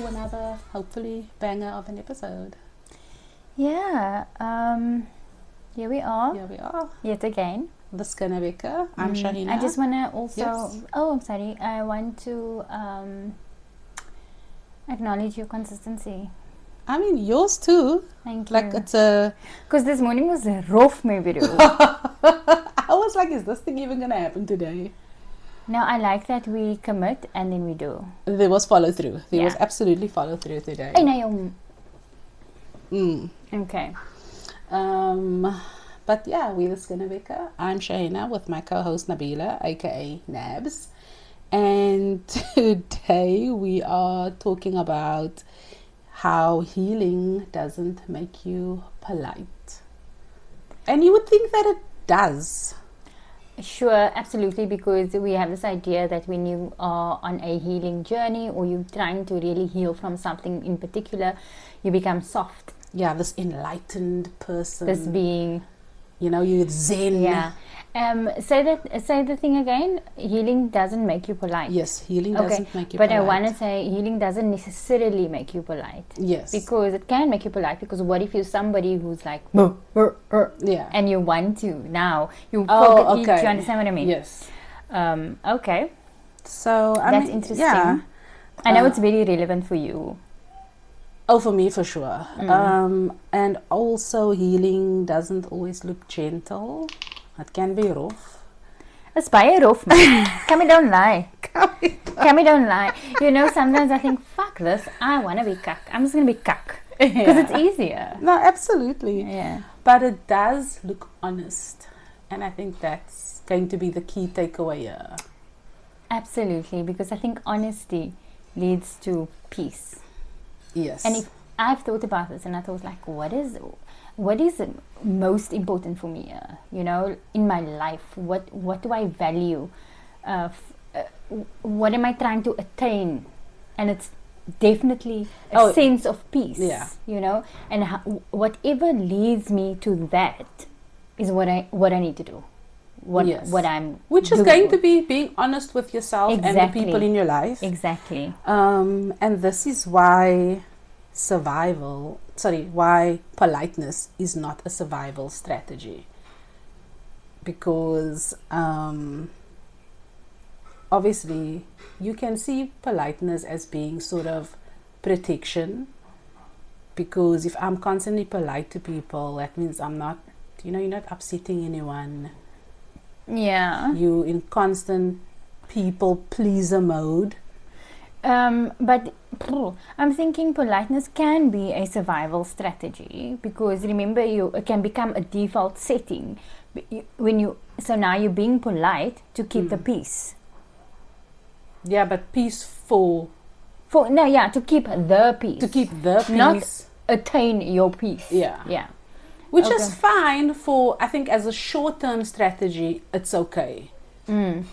to another, hopefully, banger of an episode. Yeah, here we are. Here we are. Yet again. The Skinnerbecker. I'm Shahina. I just want to also... Yes. Oh, I'm sorry. I want to acknowledge your consistency. I mean, yours too. Thank you. Like, it's a... Because this morning was rough, maybe. I was like, is this thing even going to happen today? No, I like that we commit and then we do. There was follow through. There was Yeah. absolutely follow through today. I know. Mm. Okay. But yeah, we're the Skinnerbecker. I'm Shahina with my co-host Nabila, aka Nabs. And today we are talking about how healing doesn't make you polite. And you would think that it does. Sure, absolutely, because we have this idea that when you are on a healing journey or you're trying to really heal from something in particular, you become soft. Yeah, this enlightened person. This being, you know, you're zen. yeah. Say the thing again. Healing doesn't make you polite. Yes, healing Okay, doesn't make you but polite. I want to say healing doesn't necessarily make you polite. Yes. Because it can make you polite. Because what if you're somebody who's like, Yeah. and you want to now? You Oh, okay. Do you understand what I mean? Yes. Okay. So That's interesting. Yeah. I know it's very relevant for you. Oh, for me, for sure. And also, healing doesn't always look gentle. It can be rough. It's baie rough, man. Kami don't lie. Kami don't lie. You know, sometimes I think, fuck this. I want to be cuck. I'm just going to be cuck. Because it's easier. No, absolutely. Yeah. But it does look honest. And I think that's going to be the key takeaway here. Absolutely. Because I think honesty leads to peace. Yes. And if I've thought about this and I thought like, what is most important for me, you know, in my life? What do I value? What am I trying to attain? And it's definitely a sense of peace, yeah. you know, and whatever leads me to that is what I need to do. What I'm which is doing. going to be being honest with yourself and the Exactly. people in your life. Exactly. And this is why why politeness is not a survival strategy. Because obviously you can see politeness as being sort of protection. Because if I'm constantly polite to people, that means I'm not, you're not upsetting anyone. Yeah. You in constant people pleaser mode. But I'm thinking politeness can be a survival strategy because remember, it can become a default setting so now you're being polite to keep the peace. Yeah, but peace to keep the peace. to keep the peace. Not attain your peace. Yeah. Which is fine for, I think, as a short-term strategy, it's okay.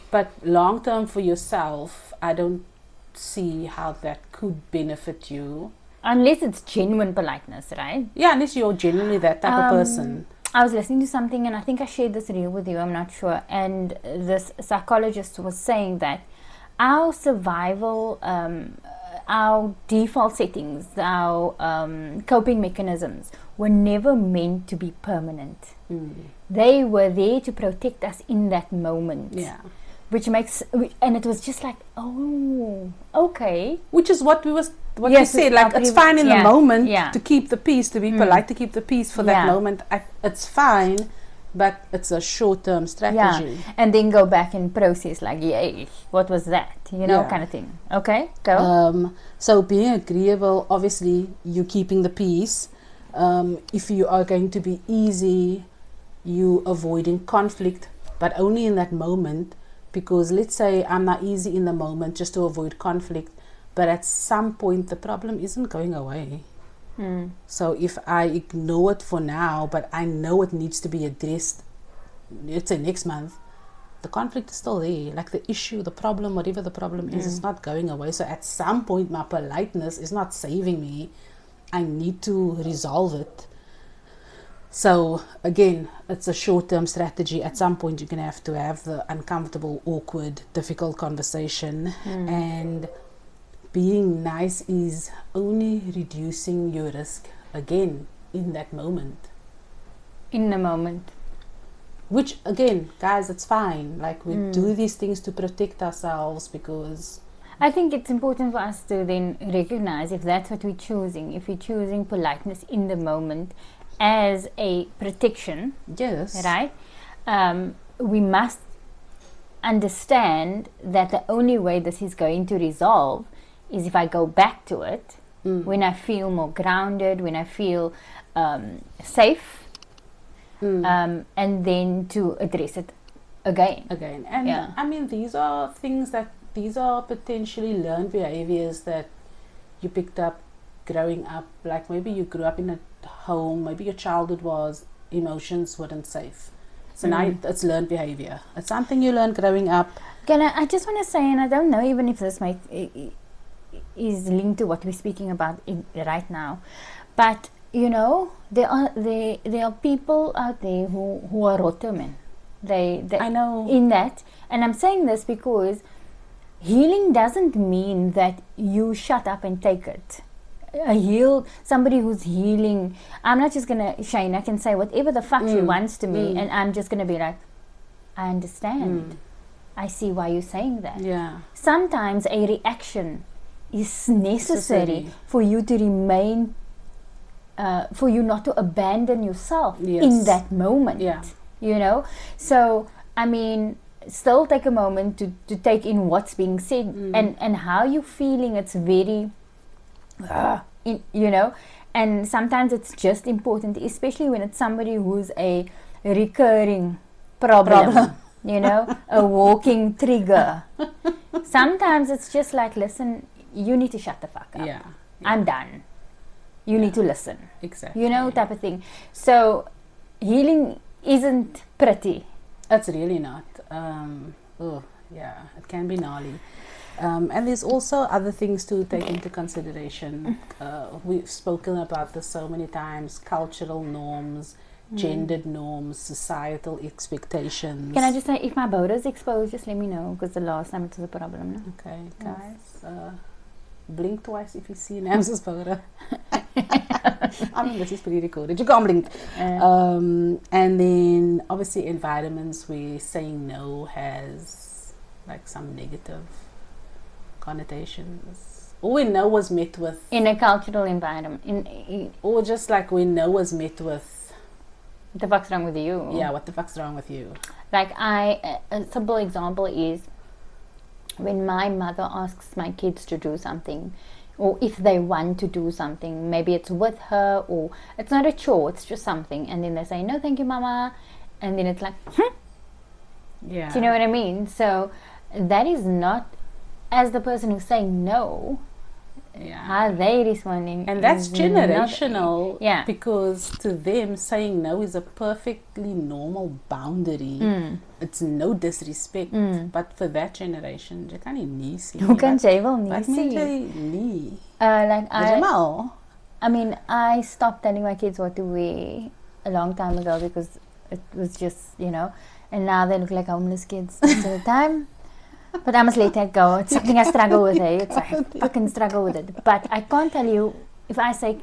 But long-term for yourself, I don't see how that could benefit you. Unless it's genuine politeness, right? Yeah, unless you're genuinely that type of person. I was listening to something and I think I shared this reel with you, I'm not sure. And this psychologist was saying that our survival, our default settings, our coping mechanisms were never meant to be permanent. They were there to protect us in that moment. Yeah. And it was just like, oh, okay. Which is what you Yes, said, like it's fine in the moment to keep the peace, to be polite, to keep the peace for that moment. It's fine, but it's a short-term strategy. Yeah, and then go back and process like, yay, what was that? Kind of thing. Okay, go. So being agreeable, obviously, you're keeping the peace. If you are going to be easy, you avoiding conflict, but only in that moment. Because let's say I'm not easy in the moment just to avoid conflict, but at some point the problem isn't going away. So if I ignore it for now, but I know it needs to be addressed, let's say next month, the conflict is still there. Like the issue, the problem, whatever the problem is not going away. So at some point my politeness is not saving me. I need to resolve it. So again, it's a short-term strategy. At some point you're going to have the uncomfortable, awkward, difficult conversation and being nice is only reducing your risk again in that moment. In the moment. Which again, guys, it's fine. Like we do these things to protect ourselves because I think it's important for us to then recognize if that's what we're choosing. If we're choosing politeness in the moment as a protection, yes, right? We must understand that the only way this is going to resolve is if I go back to it when I feel more grounded, when I feel safe, and then to address it again. And I mean, these are potentially learned behaviors that you picked up growing up. Like maybe you grew up in a home, maybe your childhood was emotions weren't safe. So now it's learned behavior. It's something you learn growing up. I just want to say, and I don't know even if this is linked to what we're speaking about right now, but you know, there are people out there who are rotten. They I know in that, and I'm saying this because healing doesn't mean that you shut up and take it. Somebody who's healing, I'm not just gonna, Shayna can say whatever the fuck she wants to me, and I'm just gonna be like, I understand. I see why you're saying that. Yeah. Sometimes a reaction is necessary for you to remain, for you not to abandon yourself in that moment. Yeah. You know? So, I mean, still take a moment to take in what's being said and how you're feeling. It's very, you know, and sometimes it's just important, especially when it's somebody who's a recurring problem. You know, a walking trigger. Sometimes it's just like, listen, you need to shut the fuck up. Yeah. I'm done. You need to listen. Exactly. You know, type of thing. So healing isn't pretty. It's really not. It can be gnarly. And there's also other things to take into consideration. We've spoken about this so many times: cultural norms, gendered norms, societal expectations. Can I just say, if my boat is exposed, just let me know, because the last time it was a problem. No? Okay, guys. Blink twice if you see Nam's photo. I mean, this is pre-recorded. You can't blink. And then, obviously, environments where saying no has like some negative connotations. Or when no was met with... In a cultural environment. Or just like when no was met with... What the fuck's wrong with you? Yeah, what the fuck's wrong with you? Like a simple example is when my mother asks my kids to do something, or if they want to do something, maybe it's with her, or it's not a chore, it's just something, and then they say, no thank you mama, and then it's like, Yeah. do you know what I mean? So that is not, as the person who's saying no, how they responding, and that's generational. Yeah, because to them saying no is a perfectly normal boundary. It's no disrespect, but for that generation, jy kan nie nee sê. Hoe kan jy wel nee Wat sê? meen jy nee? I mean, I stopped telling my kids what to wear a long time ago because it was just, you know, and now they look like homeless kids most of the time. But I must let that go. It's something I struggle with. It's like I fucking struggle with it. But I can't tell you, if I say,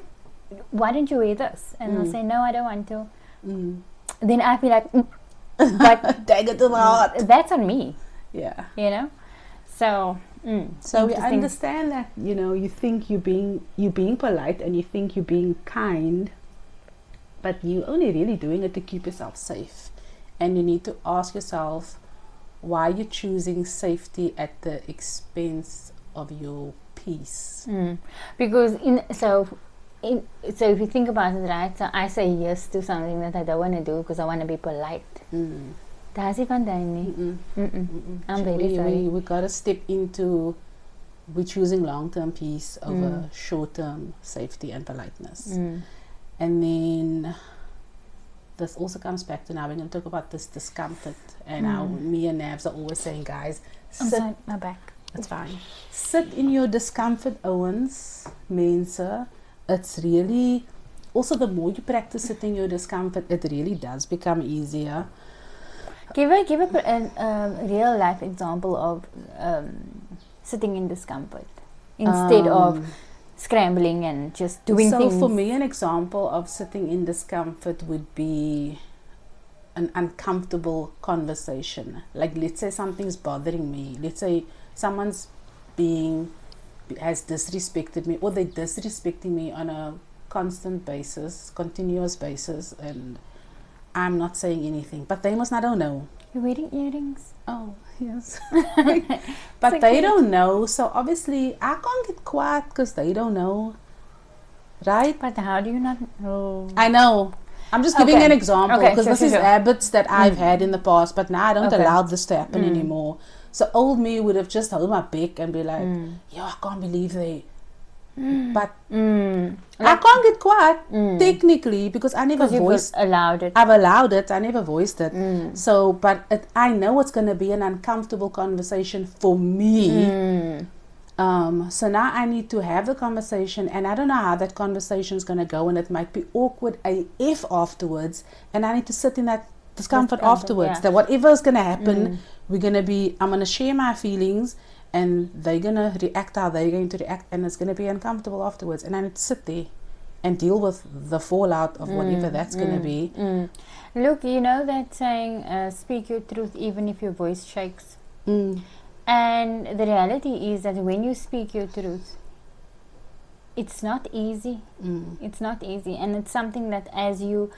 why don't you wear this? And they'll say, no, I don't want to. Then I feel like, but dang it to the heart. That's on me. Yeah. You know? So, so we understand that, you know, you think you're being polite and you think you're being kind, but you're only really doing it to keep yourself safe. And you need to ask yourself, why you're choosing safety at the expense of your peace? Because so if you think about it, right? So I say yes to something that I don't want to do because I want to be polite. That's it, I'm very sorry. We gotta step into, we're choosing long-term peace over short-term safety and politeness. And then this also comes back to, now we're going to talk about this discomfort and how me and Navs are always saying, guys, I'm sorry, my back. It's fine. Sit in your discomfort, Owens, mense. It's really, also the more you practice sitting in your discomfort, it really does become easier. Give a real life example of sitting in discomfort. instead of scrambling and just doing things. So for me, an example of sitting in discomfort would be an uncomfortable conversation. Like, let's say something's bothering me. Let's say someone's has disrespected me, or they're disrespecting me on a constant basis, continuous basis, and I'm not saying anything, but they must not know. You're wearing earrings? Oh, yes. But they don't know, so obviously I can't get quiet because they don't know, right? But how do you not know? I know. I'm just giving an example, because this is habits that I've had in the past, but now I don't allow this to happen anymore. So old me would have just held my back and be like, yo, I can't believe they... But I can't get quiet, technically, because I never voiced... allowed it. I've allowed it, I never voiced it. So, but I know it's going to be an uncomfortable conversation for me. So now I need to have the conversation, and I don't know how that conversation is going to go, and it might be awkward AF afterwards, and I need to sit in that discomfort afterwards, that whatever is going to happen, I'm going to share my feelings, and they're going to react how they're going to react, and it's going to be uncomfortable afterwards, and I need to sit there and deal with the fallout of whatever that's going to be. Look, you know that saying, speak your truth even if your voice shakes. And the reality is that when you speak your truth, it's not easy. It's not easy, and it's something that as you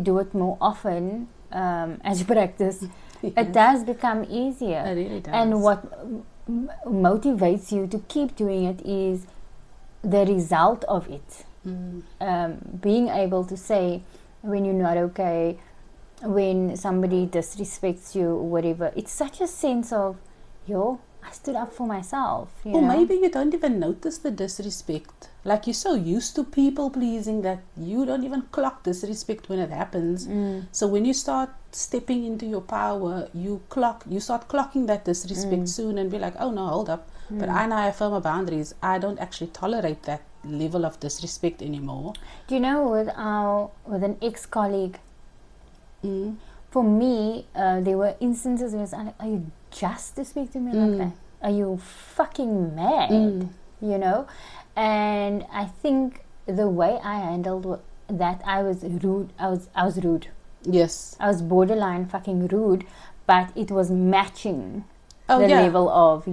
do it more often, as you practice, it does become easier. It really does. And what motivates you to keep doing it is the result of it. Being able to say when you're not okay, when somebody disrespects you or whatever, it's such a sense of, yo, I stood up for myself. Or maybe you don't even notice the disrespect. Like, you're so used to people pleasing that you don't even clock disrespect when it happens. So when you start stepping into your power, you start clocking that disrespect soon, and be like, oh no, hold up. But I know I have firmer boundaries. I don't actually tolerate that level of disrespect anymore. Do you know, with an ex-colleague, for me, there were instances where I was like, are you just to speak to me like that? Are you fucking mad? You know? And I think the way I handled that, I was rude. I was rude. Yes. I was borderline fucking rude, but it was matching the level of,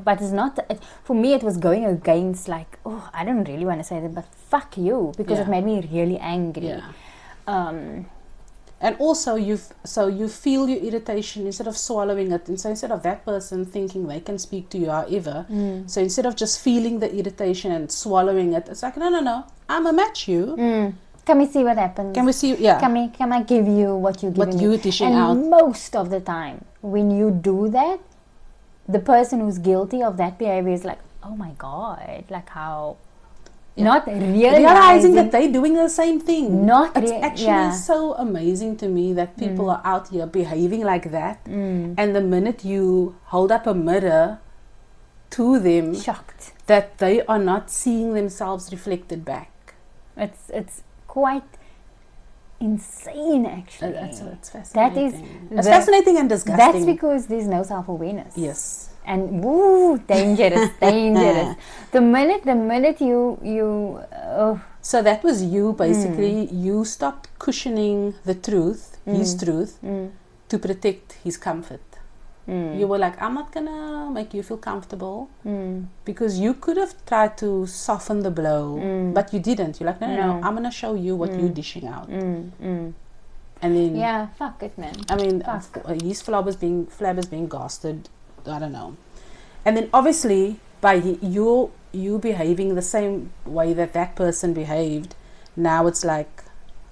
but it's not, for me it was going against, like, oh, I don't really want to say that, but fuck you, because it made me really angry. And also you feel your irritation instead of swallowing it, and so instead of that person thinking they can speak to you however, so instead of just feeling the irritation and swallowing it, it's like, no, I'ma match you. Can we see what happens? Can we see? Can I give you what you're giving me? What you're dishing out. And most of the time, when you do that, the person who's guilty of that behavior is like, oh my God, like how... Not realizing that they're doing the same thing. It's actually yeah. so amazing to me that people are out here behaving like that, and the minute you hold up a mirror to them, shocked that they are not seeing themselves reflected back. It's quite insane, actually. It's fascinating. It's fascinating and disgusting. That's because there's no self-awareness. Yes. And dangerous. The minute you so that was you basically. You stopped cushioning the truth, his truth, to protect his comfort. You were like, I'm not gonna make you feel comfortable, because you could have tried to soften the blow, but you didn't. You're like, no, I'm gonna show you what you're dishing out. And then fuck it, man. I mean, his flab is being gasted. I don't know. And then obviously by you behaving the same way that person behaved, now it's like,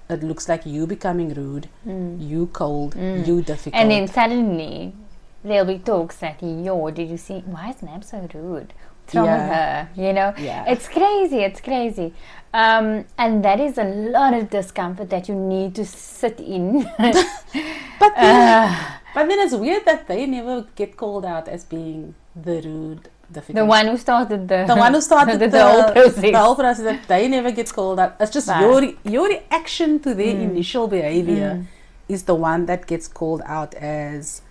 it looks like you becoming rude, you cold, you difficult. And then suddenly there'll be talks that, did you see, why is Nab so rude? What's wrong with her? It's crazy. And that is a lot of discomfort that you need to sit in. But then it's weird that they never get called out as being the rude, difficult. The one who started the whole process. That they never get called out. It's just your reaction to their initial behavior is the one that gets called out as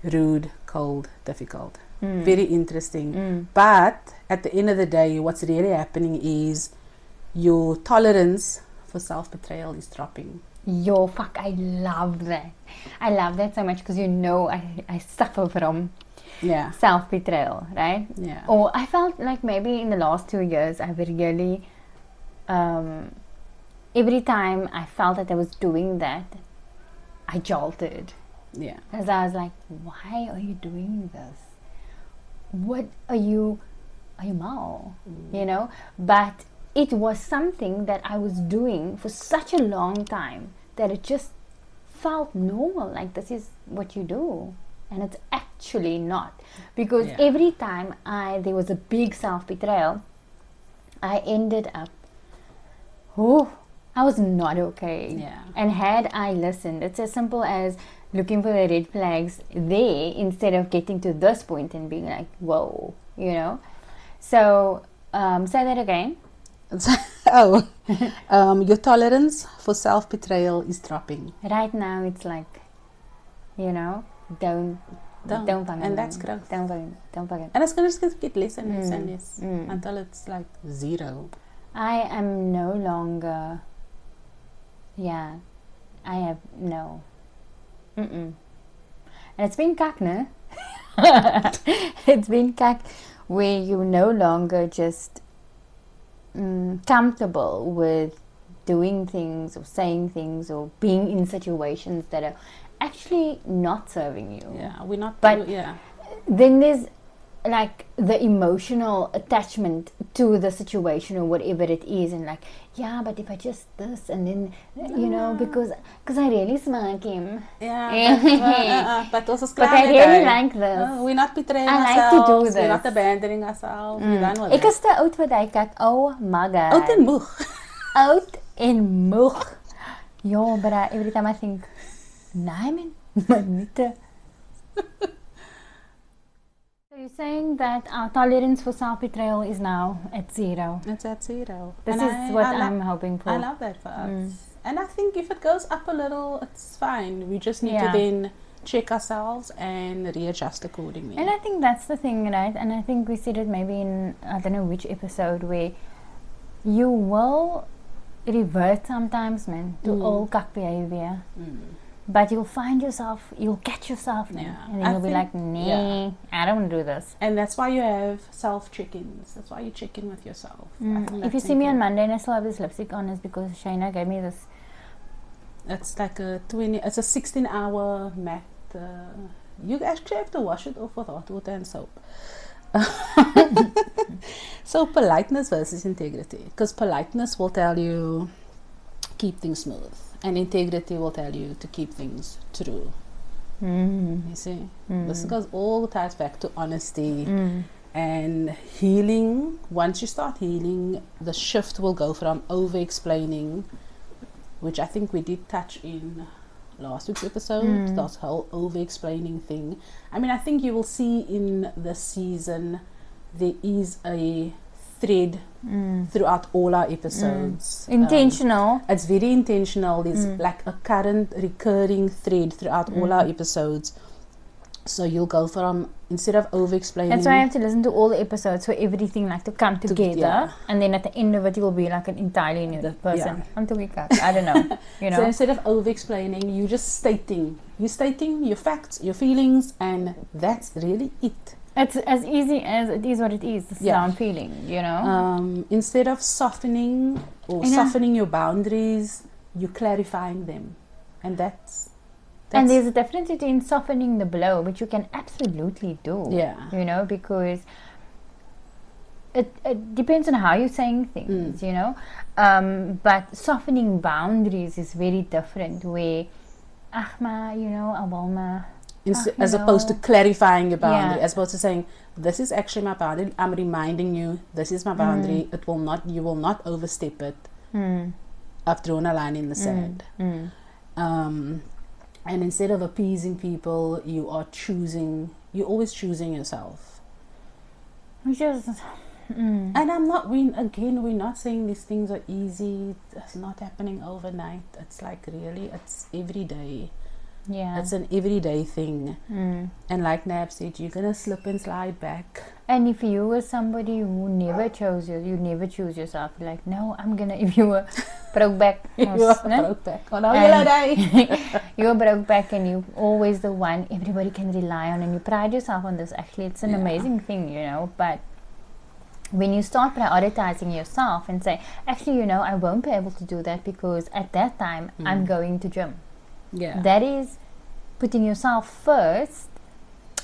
rude, cold, difficult. Very interesting. But at the end of the day, what's really happening is your tolerance for self-betrayal is dropping. Yo, fuck, I love that. I love that so much because I suffer from self-betrayal, right? Yeah. Or I felt like maybe in the last 2 years I've really, every time I felt that I was doing that, I jolted. Yeah. Because I was like, why are you doing this? What are you mal? You know? But it was something that I was doing for such a long time that it just felt normal, like this is what you do. And it's actually not. Because every time there was a big self-betrayal, I ended up, I was not okay. Yeah. And had I listened, it's as simple as looking for the red flags there instead of getting to this point and being like, whoa, you know? So, say that again. Your tolerance for self-betrayal is dropping. Right now, it's like, you know, don't fucking. And that's growth. Don't fucking. And it's going to just get less and less and less until it's like zero. I am no longer. Yeah, I have no. And it's been kak, no? It's been kak where you're no longer just comfortable with doing things or saying things or being in situations that are actually not serving you. Yeah, we're not. But then there's like the emotional attachment to the situation or whatever it is, and like, yeah, but if I just this and then you know, because I really smack him. Yeah, but also but I really like this. We're not betraying ourselves. I like to do this. We're not abandoning ourselves. We're done with Ek is te oud vir daai kak. Oh my god. Oud en moeg. Oud en moeg. Ja, but every time I think, nee man, maar niet te. So you're saying that our tolerance for self-betrayal is now at zero. It's at zero. This is what I'm hoping for. I love that for us. And I think if it goes up a little, it's fine. We just need to then check ourselves and readjust accordingly. And I think that's the thing, right? And I think we said it maybe in, I don't know which episode, where you will revert sometimes, man, to old kak behavior. But you'll find yourself, you'll catch yourself now. And then you'll be like, nah, I don't want to do this. And that's why you have self-check-ins. That's why you check in with yourself. If you see me on Monday and I still have this lipstick on, it's because Shayna gave me this. It's like it's a 16-hour matte. You actually have to wash it off with hot water and soap. So politeness versus integrity. Because politeness will tell you, keep things smooth. And integrity will tell you to keep things true. You see? This goes all ties back to honesty and healing. Once you start healing, the shift will go from over-explaining, which I think we did touch in last week's episode, that whole over-explaining thing. I mean, I think you will see in this season there is a thread throughout all our episodes. Intentional. It's very intentional. There's like a current recurring thread throughout all our episodes. So you'll go from, instead of over-explaining. That's why I have to listen to all the episodes for everything like to come together. And then at the end of it, you will be like an entirely new person. I'm talking I don't know. You know. So instead of over-explaining, you just stating. You're stating your facts, your feelings, and that's really it. It's as easy as it is what it is. This is how I'm feeling, you know. Instead of softening or softening your boundaries, you're clarifying them. And that's and there's a difference between softening the blow, which you can absolutely do. Yeah. You know, because it depends on how you're saying things, you know. But softening boundaries is very different, where, you know, Awalma. As opposed to clarifying your boundary, as opposed to saying, this is actually my boundary, I'm reminding you, this is my boundary, you will not overstep it. I've drawn a line in the sand. And instead of appeasing people, you're always choosing yourself. And we're not saying these things are easy, it's not happening overnight, it's like really, it's every day. Yeah. It's an everyday thing. Mm. And like Nab said, you're going to slip and slide back. And if you were somebody who never chose you never choose yourself. You're like, no, I'm gonna. If you were broke back, You were broke back on a holiday. you were broke back, and you're always the one everybody can rely on, and you pride yourself on this. Actually, it's an amazing thing, you know. But when you start prioritizing yourself and say, actually, you know, I won't be able to do that because at that time I'm going to gym. Yeah. That is putting yourself first.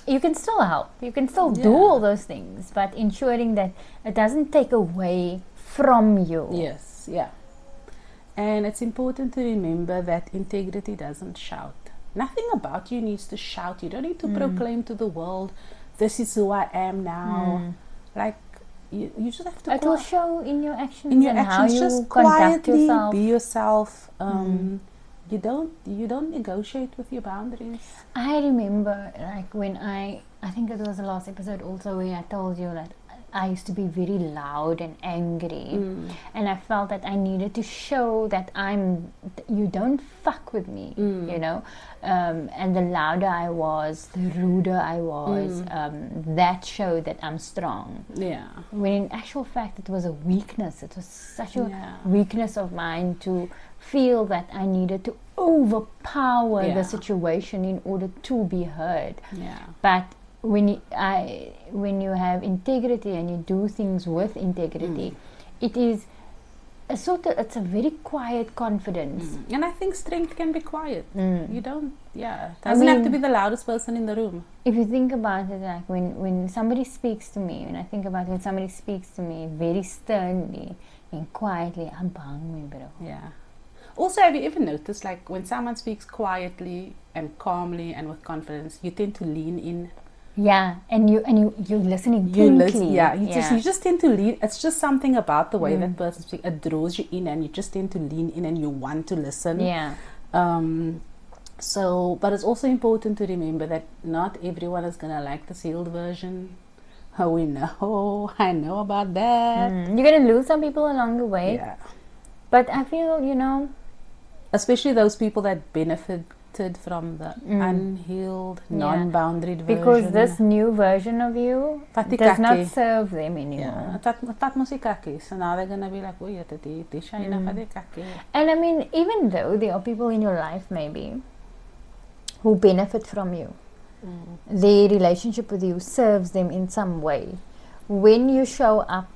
You can still help. You can still do all those things, but ensuring that it doesn't take away from you. Yes, yeah. And it's important to remember that integrity doesn't shout. Nothing about you needs to shout. You don't need to proclaim to the world, this is who I am now. Like, you just have to... It will show in your actions, how you just conduct quietly yourself. Be yourself. You don't negotiate with your boundaries. I remember, like, when I think it was the last episode also where I told you that I used to be very loud and angry, and I felt that I needed to show that you don't fuck with me, you know, and the louder I was, the ruder I was, that showed that I'm strong. Yeah. When in actual fact it was a weakness. It was such a weakness of mine to feel that I needed to overpower the situation in order to be heard. Yeah. But when you have integrity and you do things with integrity, it is it's a very quiet confidence. And I think strength can be quiet. You don't, doesn't have to be the loudest person in the room. If you think about it, like when somebody speaks to me, when I think about when somebody speaks to me very sternly and quietly, I'm bang me, bro. Yeah. Also, have you ever noticed, like, when someone speaks quietly and calmly and with confidence, you tend to lean in. Yeah, and you're listening intently. You just tend to lean. It's just something about the way that person speaks. It draws you in, and you just tend to lean in, and you want to listen. Yeah. So, but it's also important to remember that not everyone is gonna like the sealed version. I know about that. You're gonna lose some people along the way. Yeah. But I feel, you know, especially those people that benefited from the unhealed, non-boundaried version. Because this new version of you does not serve them anymore. So now they're going to be like, oh, and I mean, even though there are people in your life maybe who benefit from you, their relationship with you serves them in some way. When you show up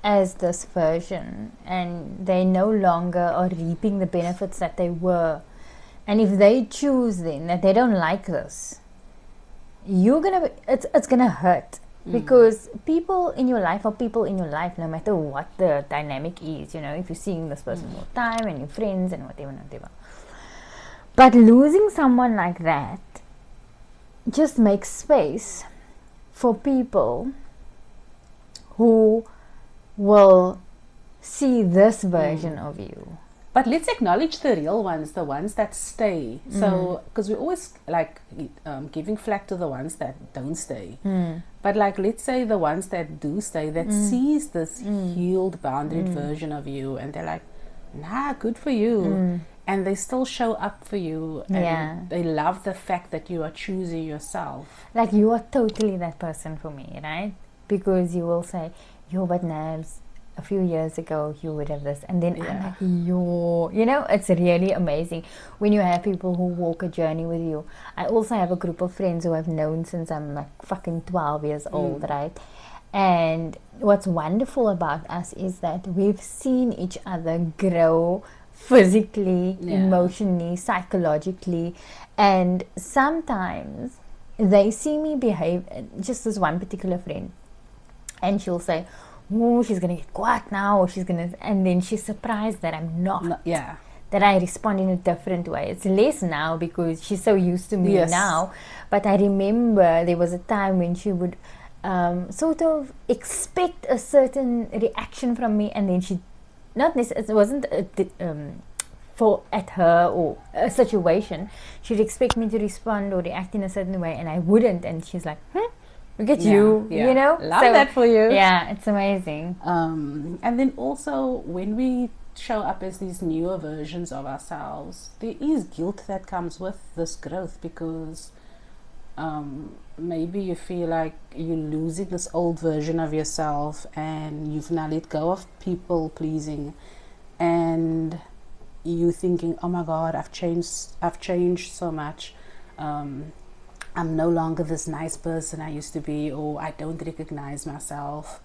as this version and they no longer are reaping the benefits that they were, and if they choose then that they don't like this, it's gonna hurt, because people in your life are people in your life no matter what the dynamic is, you know, if you're seeing this person all the time and your friends and whatever. But losing someone like that just makes space for people who will see this version of you. But let's acknowledge the real ones, the ones that stay. So, because we always like giving flack to the ones that don't stay. But like, let's say the ones that do stay, that sees this healed, boundaried version of you, and they're like, nah, good for you. And they still show up for you. And they love the fact that you are choosing yourself. Like, you are totally that person for me, right? Because you will say, yo, but Nabs, a few years ago you would have this, and then I'm like, yo, you know, it's really amazing when you have people who walk a journey with you. I also have a group of friends who I've known since I'm like fucking 12 years old, right? And what's wonderful about us is that we've seen each other grow physically, emotionally, psychologically, and sometimes they see me behave. Just this one particular friend, and she'll say, oh, she's gonna get quiet now, or and then she's surprised that I'm not. That I respond in a different way. It's less now because she's so used to me now. But I remember there was a time when she would sort of expect a certain reaction from me, and then she, not necessarily, it wasn't at her or a situation, she'd expect me to respond or react in a certain way, and I wouldn't, and she's like, look at you, you know? Love that for you. Yeah, it's amazing. And then also when we show up as these newer versions of ourselves, there is guilt that comes with this growth, because maybe you feel like you're losing this old version of yourself, and you've now let go of people pleasing, and you thinking, oh my God, I've changed so much. I'm no longer this nice person I used to be, or I don't recognize myself.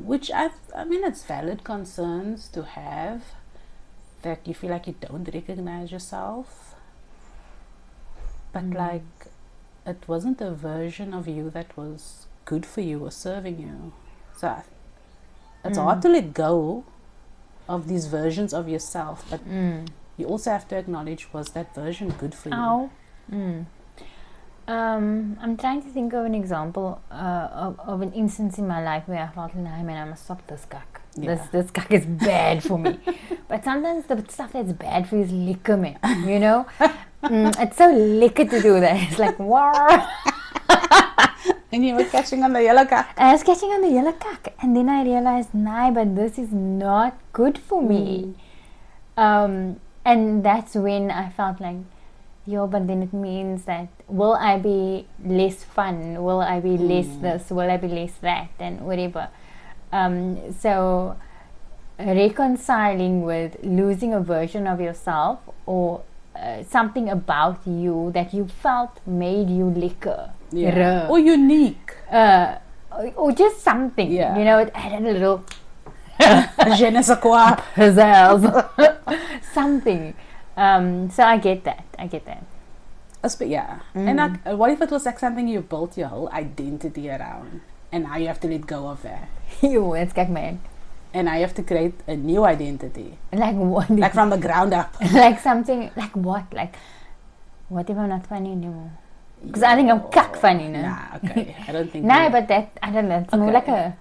Which I mean, it's valid concerns to have, that you feel like you don't recognize yourself, but like it wasn't a version of you that was good for you or serving you. So it's hard to let go of these versions of yourself, but you also have to acknowledge, was that version good for you? I'm trying to think of an example of an instance in my life where I felt, nah man, I must stop this cuck. Yeah. This cuck is bad for me. But sometimes the stuff that's bad for you is liquor, man. You know? It's so liquor to do that. It's like, wow. And you were catching on the yellow cuck. I was catching on the yellow cuck. And then I realized, nah, but this is not good for me. And that's when I felt like, yo, but then it means that, will I be less fun? Will I be less this? Will I be less that? And whatever. So reconciling with losing a version of yourself, or something about you that you felt made you liquor. Yeah. Or unique. Or just something. Yeah. You know, it added a little je ne sais quoi. Something. So I get that. But yeah. And like, what if it was like something you built your whole identity around, and now you have to let go of that? Ew, it's like, man. And now you have to create a new identity. Like what? Like from the ground up. Like something, like what? Like, what if I'm not funny anymore? Because I think I'm cuck funny now. Nah, okay. I don't think. Nah, but that, I don't know. It's more like a.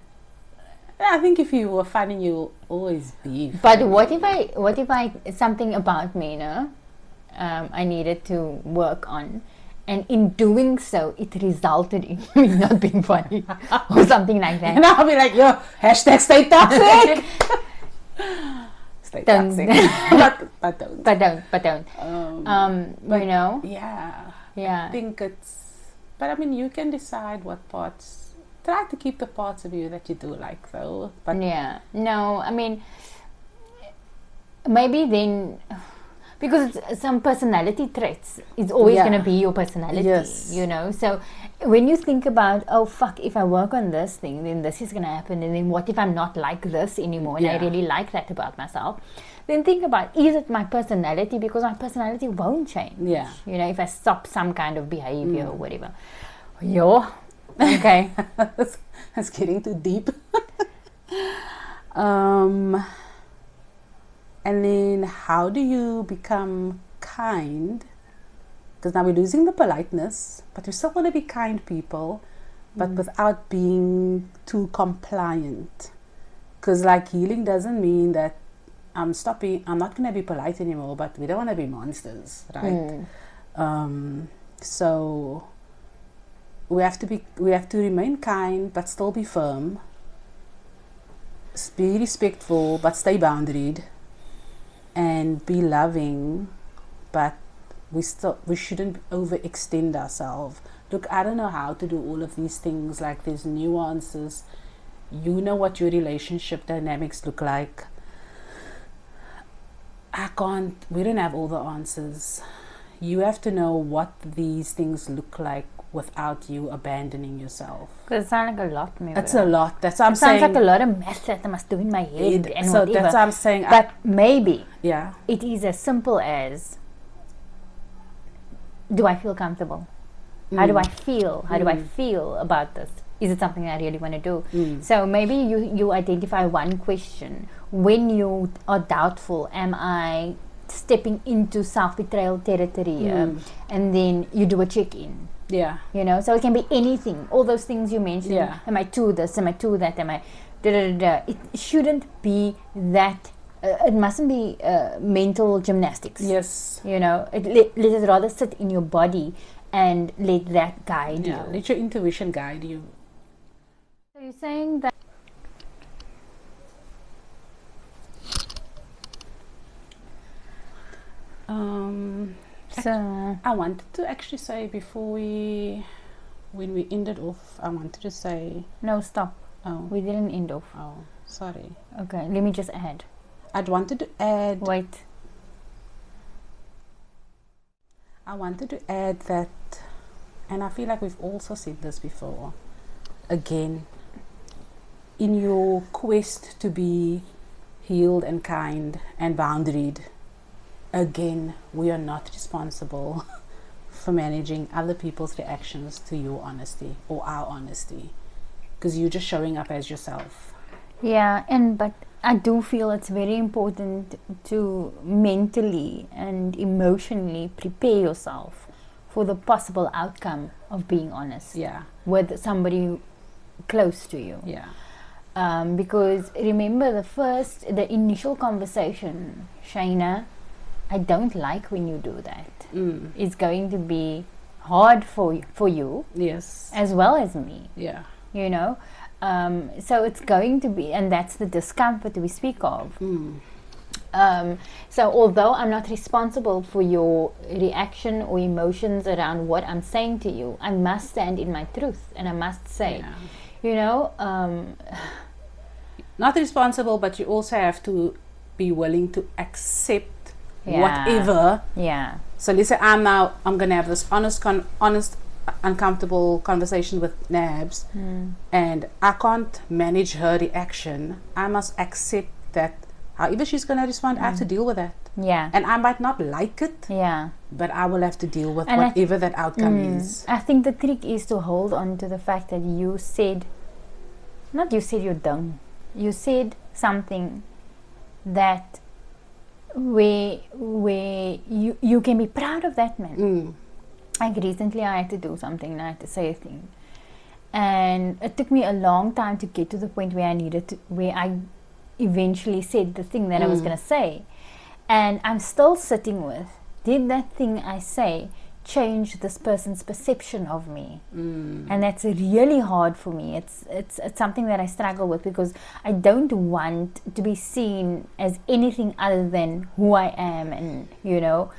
I think if you were funny, you'll always be funny. But what if I something about me, no? I needed to work on, and in doing so, it resulted in me not being funny, or something like that. And I'll be like, yo, hashtag stay toxic. Stay toxic. but don't. But you know? Yeah. Yeah. I think it's, but I mean, you can decide what parts, try to keep the parts of you that you do like, though. But yeah. No, I mean, maybe then, because it's some personality traits, it's always going to be your personality, you know. So when you think about, oh fuck, if I work on this thing, then this is going to happen, and then what if I'm not like this anymore, and I really like that about myself, then think about, is it my personality? Because my personality won't change, you know, if I stop some kind of behavior or whatever. Yo, okay. That's getting too deep. And then how do you become kind? Because now we're losing the politeness, but we still want to be kind people, but without being too compliant. Because like healing doesn't mean that I'm not going to be polite anymore, but we don't want to be monsters, right? So we have to remain kind, but still be firm. Be respectful, but stay boundaried. And be loving, but we shouldn't overextend ourselves. Look, I don't know how to do all of these things. Like, there's nuances. You know what your relationship dynamics look like. We don't have all the answers. You have to know what these things look like without you abandoning yourself. Because it sounds like a lot, maybe. It's a lot. That's what I'm saying. It sounds like a lot of math that I must do in my head and so whatever. that's what I'm saying. But maybe it is as simple as, do I feel comfortable? How do I feel? How do I feel about this? Is it something I really want to do? So maybe you identify one question. When you are doubtful, am I stepping into self-betrayal territory? And then you do a check-in. Yeah. You know, so it can be anything. All those things you mentioned. Yeah. Am I too this? Am I too that? Am I It shouldn't be that. It mustn't be mental gymnastics. Yes. You know, let it rather sit in your body and let that guide you. Let your intuition guide you. So you're saying that Um, So I wanted to actually say when we ended off, I wanted to say, no, stop. oh, We didn't end off. oh, sorry. Okay, let me just add. I'd wanted to add. Wait. I wanted to add that, and I feel like we've also said this before. Again, in your quest to be healed and kind and boundaried, again, we are not responsible for managing other people's reactions to your honesty or our honesty, because you're just showing up as yourself. Yeah, but I do feel it's very important to mentally and emotionally prepare yourself for the possible outcome of being honest Yeah, with somebody close to you. yeah, Because remember the initial conversation, Shaina, I don't like when you do that. It's going to be hard for you yes, as well as me, yeah, you know. So it's going to be, and that's the discomfort we speak of. So although I'm not responsible for your reaction or emotions around what I'm saying to you, I must stand in my truth, and I must say, yeah. you know, Not responsible, but you also have to be willing to accept Yeah. whatever. yeah, So let's say I'm going to have this honest, uncomfortable conversation with Nabs, and I can't manage her reaction. I must accept that however she's going to respond, I have to deal with that. yeah, And I might not like it, yeah. but I will have to deal with And whatever that outcome is. I think the trick is to hold on to the fact that you said you're dumb. You said something that where you can be proud of that, man. Like recently I had to do something and I had to say a thing. And it took me a long time to get to the point where I eventually said the thing that I was going to say. And I'm still sitting with, did that thing I say change this person's perception of me? And that's really hard for me. It's something that I struggle with, because I don't want to be seen as anything other than who I am, and you know,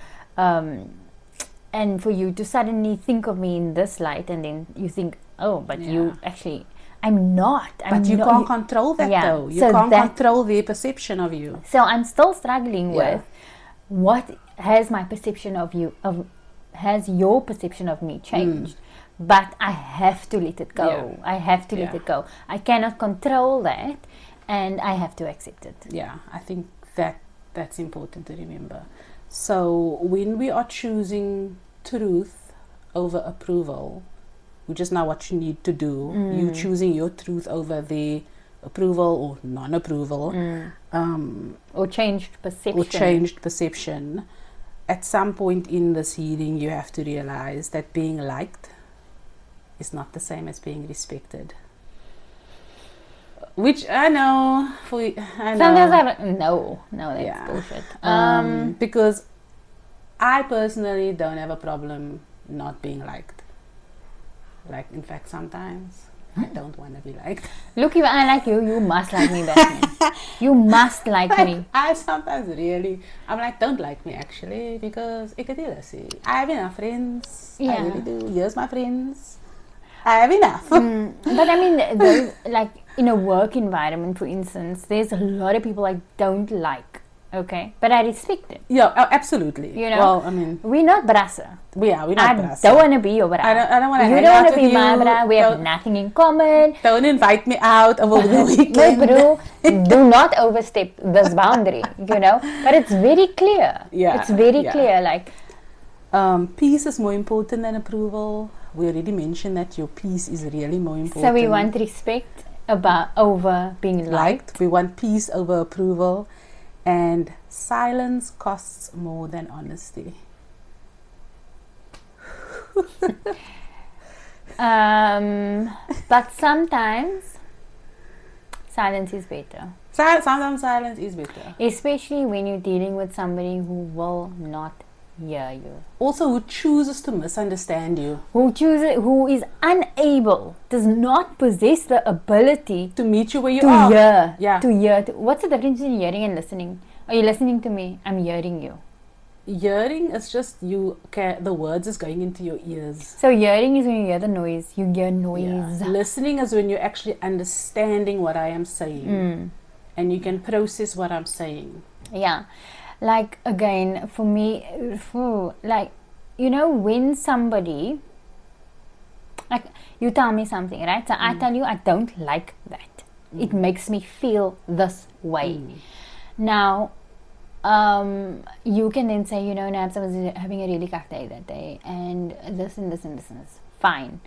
and for you to suddenly think of me in this light, and then you think, oh, but you actually, I'm not. But you can't control that though. You can't control their perception of you. So I'm still struggling with what has my perception of you, has your perception of me changed? But I have to let it go. Yeah. I have to let it go. I cannot control that, and I have to accept it. Yeah, I think that's important to remember. So when we are choosing truth over approval, which is now what you need to do, you choosing your truth over the approval or non-approval, Or changed perception. At some point in this healing, you have to realize that being liked is not the same as being respected. Which I know. Sometimes that's bullshit. Because I personally don't have a problem not being liked. Like, in fact, sometimes I don't want to be liked. Look, if I like you, you must like me back. You must like me. I sometimes I'm like, don't like me actually, because I have enough friends. I really do. Here's my friends. I have enough. But I mean, like in a work environment, for instance, there's a lot of people I don't like. Okay, but I respect it. Yeah, absolutely. You know, well, I mean, we're not brasa. We're not brasa. I don't want to be your bra. I don't want to. You don't want to be my bra. We have nothing in common. Don't invite me out over the weekend. No, bro, do not overstep this boundary. You know, but it's very clear. Yeah, it's very clear. Like, peace is more important than approval. We already mentioned that your peace is really more important. So we want respect over being liked. We want peace over approval. And silence costs more than honesty. But sometimes silence is better. Sometimes silence is better. Especially when you're dealing with somebody who will not hear you. Also, who chooses to misunderstand you. Who is unable, does not possess the ability to meet you where you are. Hear. Yeah. To hear. What's the difference between hearing and listening? Are you listening to me? I'm hearing you. Hearing is just the words is going into your ears. So hearing is when you hear the noise. You hear Yeah. noise. Listening is when you're actually understanding what I am saying. And you can process what I'm saying. Yeah. Like, again, for me, like, you know, when somebody, like, you tell me something, right? So I tell you I don't like that. It makes me feel this way. Now, you can then say, you know, Nabs, I was having a really tough day that day, and this and this and this and this. Fine.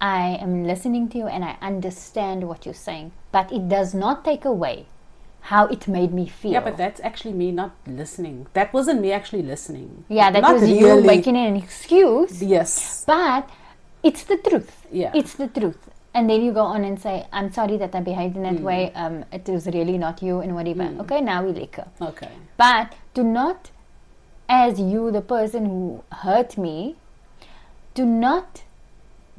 I am listening to you and I understand what you're saying, but it does not take away how it made me feel. Yeah, but that's actually me not listening. That wasn't me actually listening. Yeah, that not was you really making an excuse. Yes. But it's the truth. Yeah. It's the truth. And then you go on and say, I'm sorry that I behaved in that way. It was really not you and whatever. Okay, now we liquor. Okay. But do not, as you, the person who hurt me, do not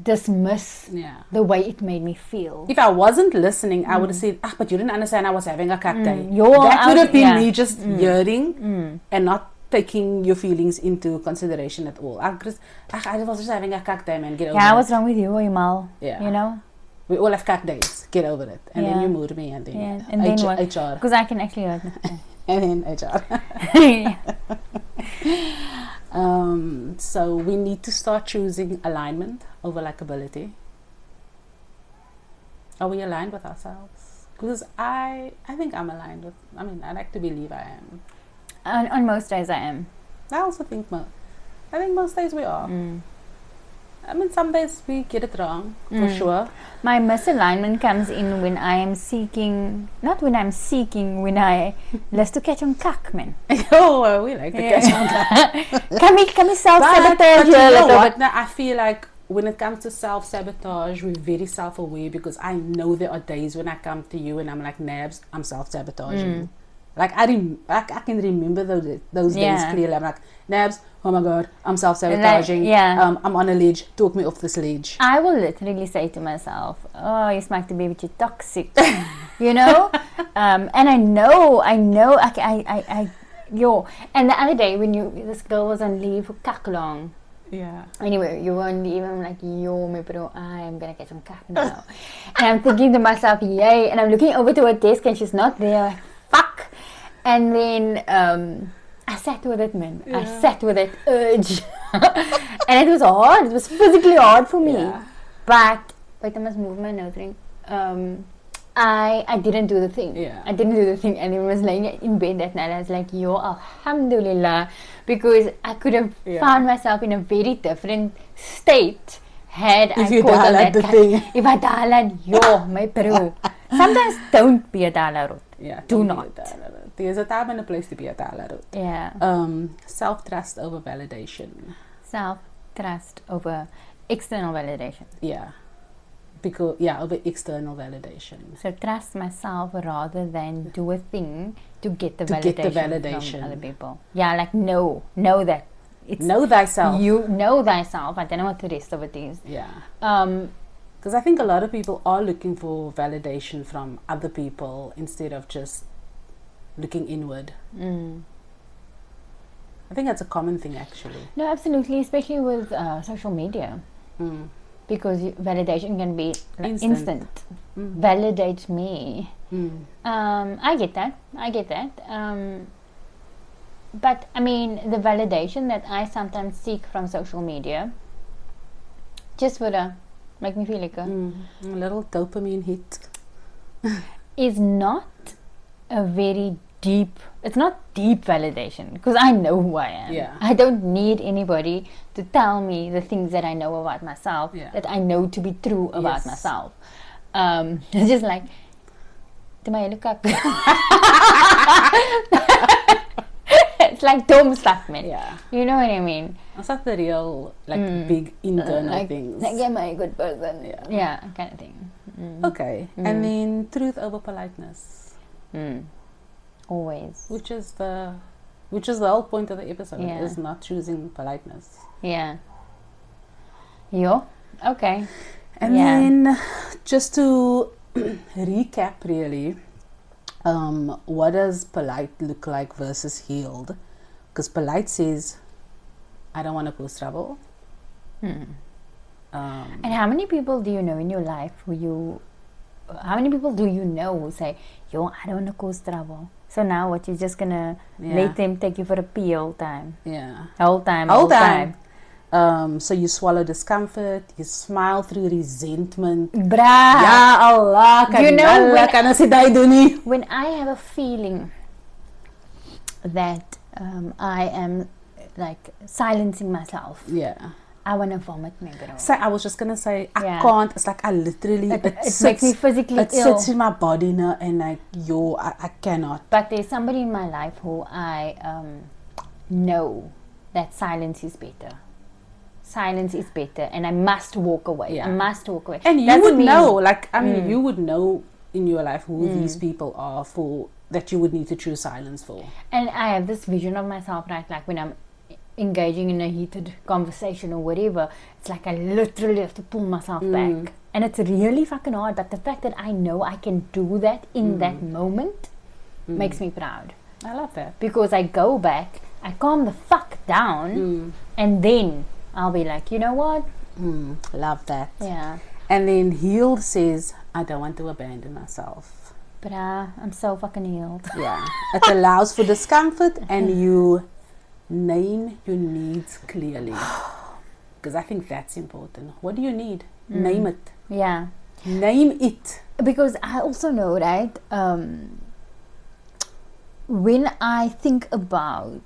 dismiss the way it made me feel. If I wasn't listening, I would have said, but you didn't understand I was having a cat day. That That would have been me just hearing and not taking your feelings into consideration at all. I was just having a cat day, man. Get over it. Yeah, what's wrong with you, Imal? Yeah. You know? We all have cat days. Get over it. And then you mood me and then, and then what? HR. Because I can actually hurt myself. And then HR. So we need to start choosing alignment over likability. Are we aligned with ourselves? Because I think I'm aligned with, I like to believe I am. On most days I am. I also think most days we are. Some days we get it wrong, for sure. My misalignment comes in when I am seeking, not when I'm seeking, when I let's to catch on kak, man. Oh, we like to catch on kak. Can we self-sabotage but you a know little what? bit? Now, I feel like when it comes to self-sabotage, we're very self-aware, because I know there are days when I come to you and I'm like, Nabs, I'm self-sabotaging. Like I can remember those days clearly. I'm like, Nabs, oh my god, I'm self-sabotaging. I'm on a ledge. Talk me off this ledge. I will literally say to myself, oh, you smack to be a bit toxic. You know? And I know, and the other day when this girl was on leave for kak long. Yeah. Anyway, you were on leave, I'm like, yo, my bro, I am gonna catch some kak now. And I'm thinking to myself, yay, and I'm looking over to her desk and she's not there. Like, fuck. And then I sat with it, man. I sat with that urge. And it was hard. It was physically hard for me. Yeah. But wait, I must move my nose ring. I didn't do the thing. Yeah. I didn't do the thing. And I was laying in bed that night. I was like, yo, alhamdulillah. Because I could have found myself in a very different state had if I you caught on dial that at the thing. If I dial at, yo, my bro. Sometimes don't be a dalarut. Yeah. Do not. There's a time and a place to be a dalarut. Yeah. Self-trust over validation. Self-trust over external validation. Yeah. Over external validation. So trust myself rather than do a thing to get the validation from other people. Yeah, like know that. Know thyself. You know thyself. I don't know what the rest of it is. Yeah. Because I think a lot of people are looking for validation from other people instead of just looking inward. I think that's a common thing, actually. No, absolutely, especially with social media. Because validation can be like instant. Validate me. I get that. But I mean, the validation that I sometimes seek from social media just would make me feel like a little dopamine hit is not a very deep, it's not deep validation, because I know who I am. Yeah. I don't need anybody to tell me the things that I know about myself, that I know to be true about myself. It's just like, do my look up? It's like dumb stuff, man. Yeah. You know what I mean? It's not the real, big internal things. Like, am I a good person? Yeah, kind of thing. Okay. And then truth over politeness. Always. Which is the whole point of the episode, is not choosing politeness. Yeah. Yo. Okay. And then just to recap, really, what does polite look like versus healed? Because polite says, I don't want to cause trouble. And how many people do you know in your life how many people do you know who say, yo, I don't want to cause trouble? So now what, you're just gonna let them take you for a pee all time? Yeah. Whole time. So you swallow discomfort, you smile through resentment. Bruh. Ya Allah, You know, when I have a feeling that I am like silencing myself, I want to vomit, maybe. So I was just gonna say, I can't. It's like I literally, it makes me physically ill. It sits in my body now, and like, I cannot. But there's somebody in my life who I know that silence is better. Silence is better, and I must walk away. I must walk away. And you would know, like, I mean, you would know in your life who these people are for, that you would need to choose silence for. And I have this vision of myself, right? Like when I'm engaging in a heated conversation or whatever, it's like I literally have to pull myself back. And it's really fucking hard. But the fact that I know I can do that in that moment makes me proud. I love that. Because I go back, I calm the fuck down, and then I'll be like, you know what? Love that. Yeah. And then healed says, I don't want to abandon myself. But I'm so fucking healed. Yeah. It allows for discomfort, and you name your needs clearly. Because I think that's important. What do you need? Name it. Yeah. Name it. Because I also know, right? When I think about,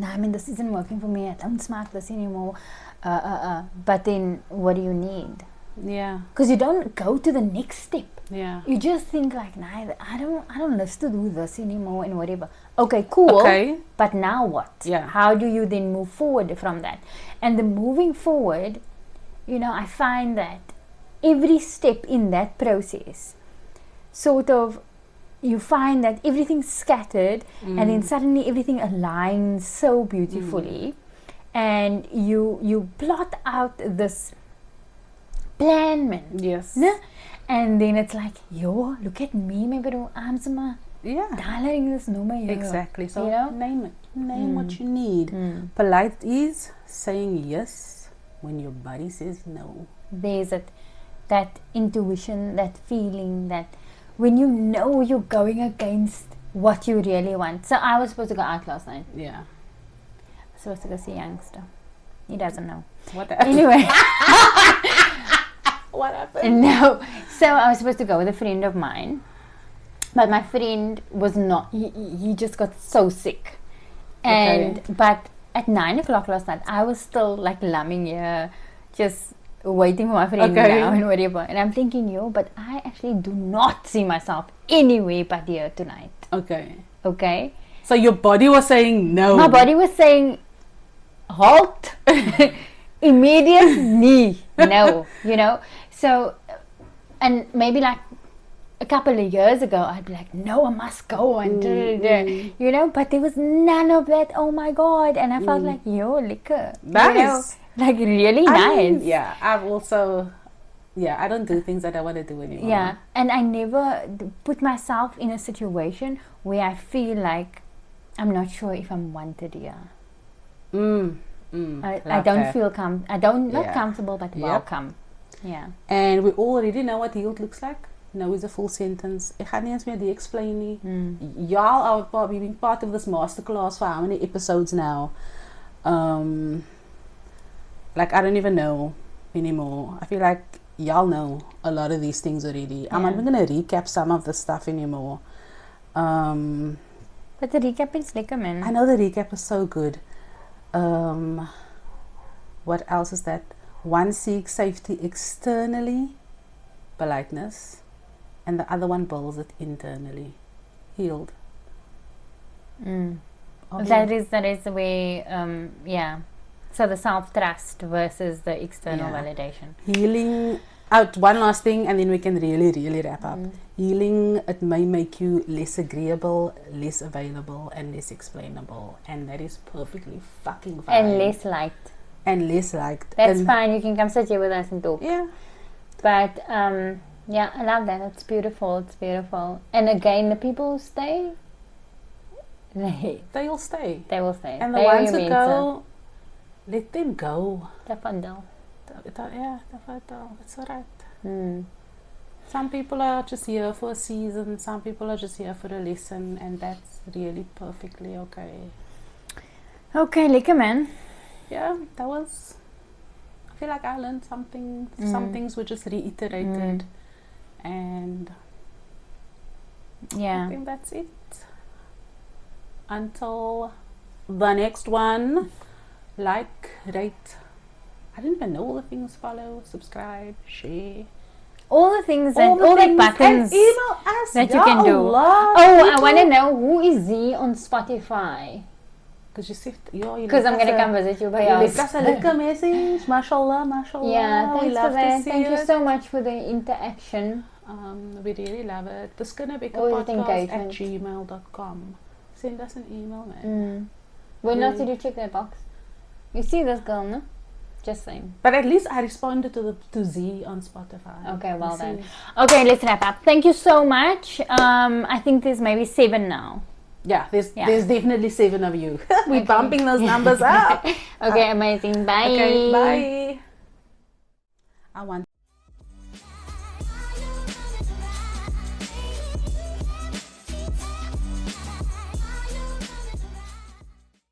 I mean, this isn't working for me. I don't smack this anymore. But then, what do you need? Yeah. Because you don't go to the next step. Yeah. You just think like, nah, I don't live to do this anymore and whatever. Okay, cool. Okay. But now what? Yeah. How do you then move forward from that? And the moving forward, you know, I find that every step in that process, sort of, you find that everything's scattered, and then suddenly everything aligns so beautifully, and you plot out this plan, man. Yes. Ne? And then it's like, yo, look at me, my bro. I'm some this number. Exactly. So you know? name it. Name what you need. Polite is saying yes when your body says no. There's that intuition, that feeling, that when you know you're going against what you really want. So I was supposed to go out last night. Yeah. I was supposed to go see a youngster. He doesn't know. What happened? Anyway. What happened? No. So I was supposed to go with a friend of mine. But my friend was not, he just got so sick. And, but at 9 o'clock last night, I was still like lumming here, just waiting for my friend now and whatever. And I'm thinking, but I actually do not see myself anywhere but here tonight. Okay. So your body was saying no. My body was saying, halt, immediate knee, no, you know. So, and maybe like a couple of years ago, I'd be like, no, I must go, and you know, but there was none of that. Oh my God. And I felt like, liquor. Nice. You know, like really nice. Yeah, I've also, I don't do things that I want to do anymore. Yeah, and I never put myself in a situation where I feel like I'm not sure if I'm wanted here. I don't feel not comfortable, but welcome. Yeah. And we already know what healed looks like. No is a full sentence. Ek gaan nie eens meer die explain nie. Y'all are probably being part of this masterclass for how many episodes now? Like I don't even know anymore. I feel like y'all know a lot of these things already. I'm not even gonna recap some of the stuff anymore. But the recap is lekker, man. I know the recap is so good. What else is that? One seeks safety externally, politeness, and the other one builds it internally, healed. That is the way, So the self-trust versus the external validation. Healing, out one last thing, and then we can really wrap up. Healing, it may make you less agreeable, less available, and less explainable, and that is perfectly fucking fine. And less liked. That's fine. You can come sit here with us and talk. Yeah. But I love that. It's beautiful. And again, the people who stay, they will stay. They will stay. And the They are ones your who mentor. go, let them go. Tafadhal. Yeah, it's alright. Mm. Some people are just here for a season, some people are just here for a lesson, and that's really perfectly okay. Okay, lekker man. Yeah, that was, I feel like I learned something. Some things were just reiterated, and I Yeah. think that's it. Until the next one, like, rate, I didn't even know all the things, follow, subscribe, share. All the things and all the buttons and email us that you can do. Oh, I want to know, who is he on Spotify? Because you said, yo, you Because I'm going to come visit you by yours. left us a little message. Mashallah, mashallah. Yeah, we thanks love for that. to see Thank you it. so much for the interaction. We really love it. The Always skinnerbeckerpodcast@gmail.com. Send us an email, man. When else did you check that box? You see this girl, no? Just saying. But at least I responded to Z on Spotify. Okay, well You done. see? Okay, let's wrap up. Thank you so much. I think there's maybe 7 now. Yeah, there's definitely 7 of you. We're bumping those numbers up. Okay, amazing. Bye. Okay, bye. I want